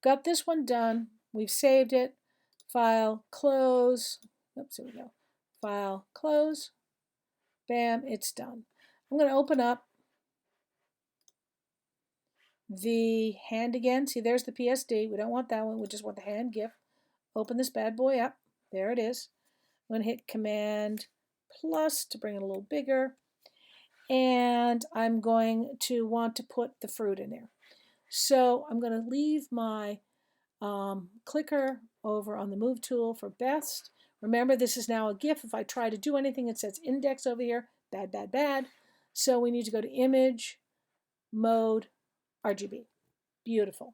got this one done. We've saved it. File, close. Oops, here we go. File, close. Bam, it's done. I'm going to open up the hand again. See, there's the PSD. We don't want that one. We just want the hand GIF. Open this bad boy up. There it is. I'm going to hit Command plus to bring it a little bigger. And I'm going to want to put the fruit in there. So I'm going to leave my clicker over on the Move tool for best. Remember, this is now a GIF. If I try to do anything, it says index over here. Bad, bad, bad. So we need to go to Image, Mode, RGB. Beautiful.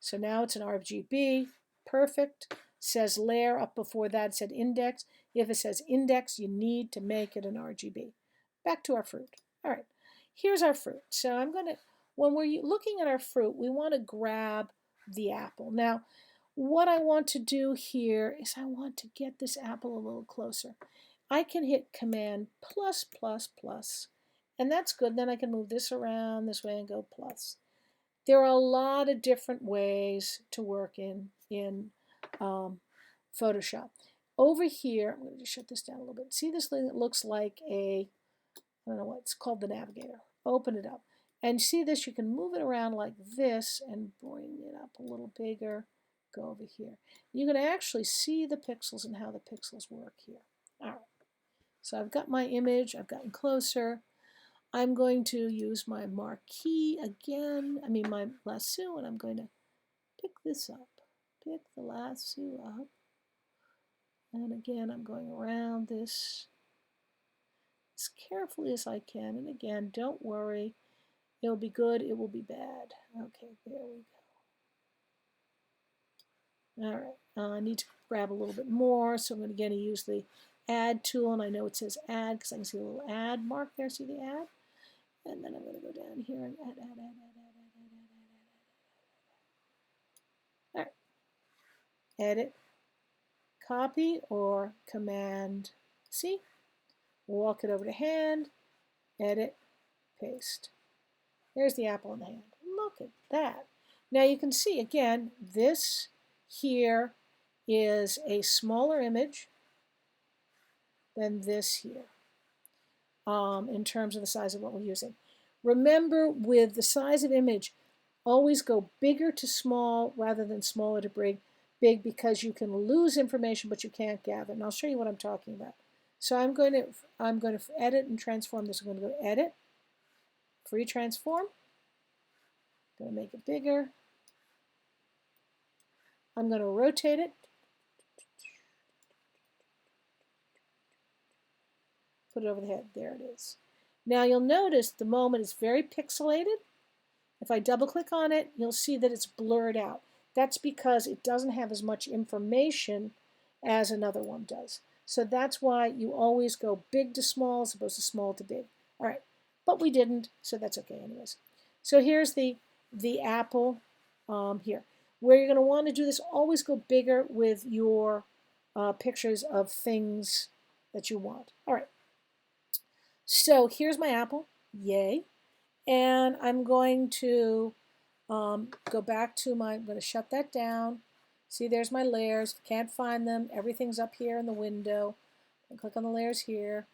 So now it's an RGB. Perfect. Says layer up before that said index. If it says index, you need to make it an RGB. Back to our fruit. All right, here's our fruit. So I'm going to, when we're looking at our fruit, we want to grab the apple. Now, what I want to do here is I want to get this apple a little closer. I can hit Command plus, plus, plus, and that's good. Then I can move this around this way and go plus. There are a lot of different ways to work in Photoshop. Over here, I'm going to just shut this down a little bit. See this thing that looks like a, I don't know what, it's called the navigator. Open it up. And see this, you can move it around like this and bring it up a little bigger. Go over here. You can actually see the pixels and how the pixels work here. All right. So I've got my image. I've gotten closer. I'm going to use my marquee again, my lasso, and I'm going to pick this up. Pick the lasso up. And again, I'm going around this as carefully as I can. And again, don't worry. It'll be good. It will be bad. Okay, there we go. All right. I need to grab a little bit more. So I'm going to again use the Add tool. And I know it says Add because I can see a little add mark there. See the add? And then I'm going to go down here and add. All right. Edit, copy, or Command C. Walk it over to hand, edit, paste. There's the apple in the hand. Look at that. Now you can see, again, this here is a smaller image than this here in terms of the size of what we're using. Remember, with the size of image, always go bigger to small rather than smaller to big because you can lose information but you can't gather. And I'll show you what I'm talking about. So I'm going to edit and transform this. I'm going to go to Edit, Free Transform. I'm going to make it bigger. I'm going to rotate it. Put it over the head. There it is. Now you'll notice the moment is very pixelated. If I double click on it, you'll see that it's blurred out. That's because it doesn't have as much information as another one does. So that's why you always go big to small as opposed to small to big. All right, but we didn't, so that's okay anyways. So here's the apple here. Where you're going to want to do this, always go bigger with your pictures of things that you want. All right, so here's my apple. Yay. And I'm going to go back to I'm going to shut that down. See, there's my layers. Can't find them. Everything's up here in the window. I click on the layers here.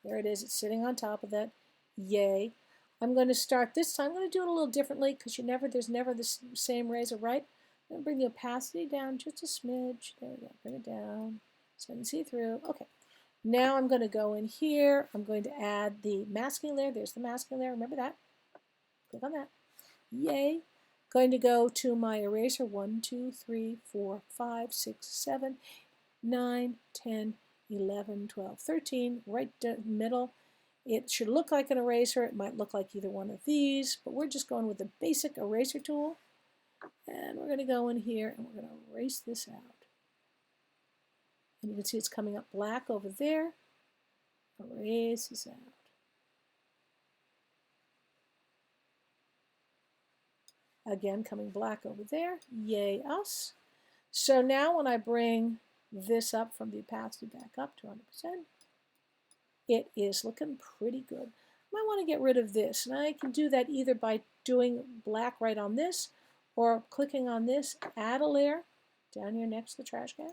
There it is. It's sitting on top of that. Yay. I'm going to start this time. I'm going to do it a little differently because there's never the same razor, right? I'm going to bring the opacity down just a smidge. There we go. Bring it down so I can see through. Okay. Now I'm going to go in here. I'm going to add the masking layer. There's the masking layer. Remember that? Click on that. Yay. Going to go to my eraser. 1, 2, 3, 4, 5, 6, 7, 9, 10, 11, 12, 13. Right down the middle. It should look like an eraser. It might look like either one of these, but we're just going with the basic eraser tool. And we're going to go in here and we're going to erase this out. And you can see it's coming up black over there. Erase this out. Again, coming black over there. Yay us. So now when I bring this up from the opacity back up to 100%, it is looking pretty good. I might want to get rid of this. And I can do that either by doing black right on this or clicking on this, add a layer down here next to the trash can,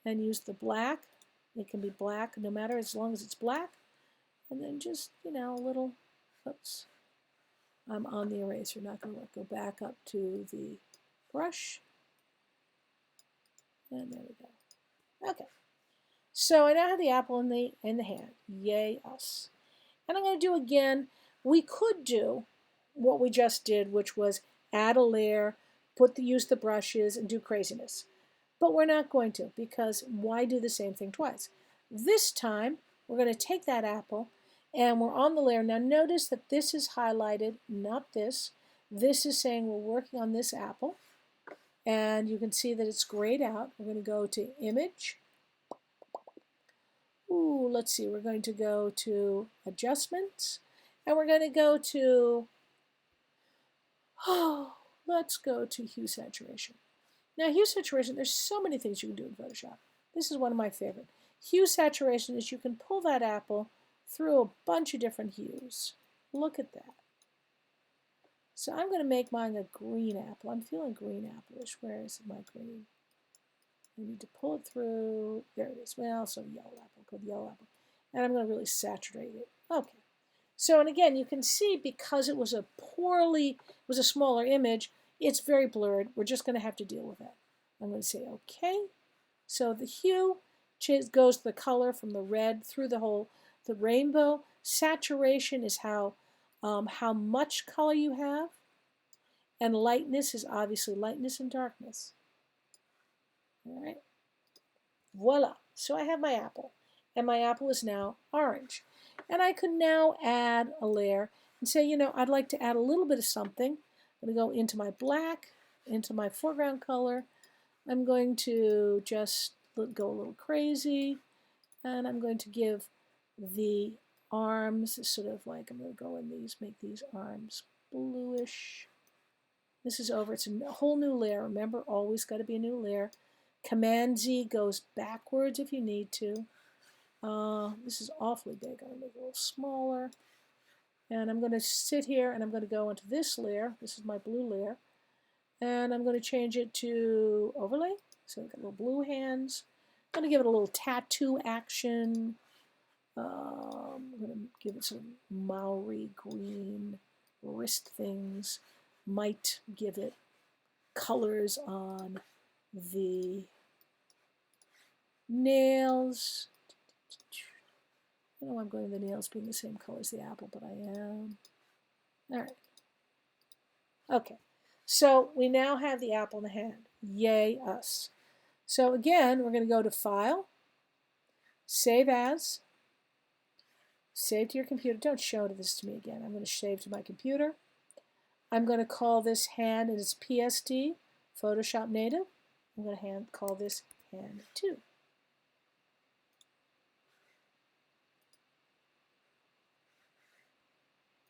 and use the black. It can be black no matter, as long as it's black. And then just, you know, a little, oops, I'm on the eraser, not going to work. Go back up to the brush. And there we go. Okay. So I now have the apple in the hand. Yay us. And I'm going to do again, we could do what we just did, which was add a layer, use the brushes, and do craziness. But we're not going to, because why do the same thing twice? This time, we're going to take that apple, and we're on the layer. Now notice that this is highlighted, not this. This is saying we're working on this apple. And you can see that it's grayed out. We're going to go to Image. Ooh, let's see. We're going to go to Adjustments. And we're going to go to, let's go to Hue Saturation. Now, Hue Saturation, there's so many things you can do in Photoshop. This is one of my favorite. Hue Saturation is you can pull that apple through a bunch of different hues. Look at that. So I'm going to make mine a green apple. I'm feeling green apple-ish. Where is my green? I need to pull it through. There it is. Well, so yellow apple, called yellow apple. And I'm going to really saturate it. Okay. So, and again, you can see because it was a smaller image, it's very blurred. We're just going to have to deal with that. I'm going to say OK. So the hue goes the color from the red through the rainbow. Saturation is how much color you have. And lightness is obviously lightness and darkness. All right. Voila. So I have my apple. And my apple is now orange. And I could now add a layer and say, you know, I'd like to add a little bit of something. I'm going to go into my black, into my foreground color. I'm going to just go a little crazy. And I'm going to give the arms sort of like, I'm going to go in these, make these arms bluish. This is over. It's a whole new layer. Remember, always got to be a new layer. Command-Z goes backwards if you need to. This is awfully big. I'm going to make it a little smaller. And I'm going to sit here and I'm going to go into this layer. This is my blue layer. And I'm going to change it to overlay. So I've got little blue hands. I'm going to give it a little tattoo action. I'm going to give it some Maori green wrist things. Might give it colors on the nails. I know I'm going to the nails being the same color as the apple, but I am. All right. Okay. So we now have the apple in the hand. Yay us. So again, we're going to go to File, Save As, Save to your computer. Don't show this to me again. I'm going to save to my computer. I'm going to call this hand, and it's PSD, Photoshop Native. I'm going to call this hand 2.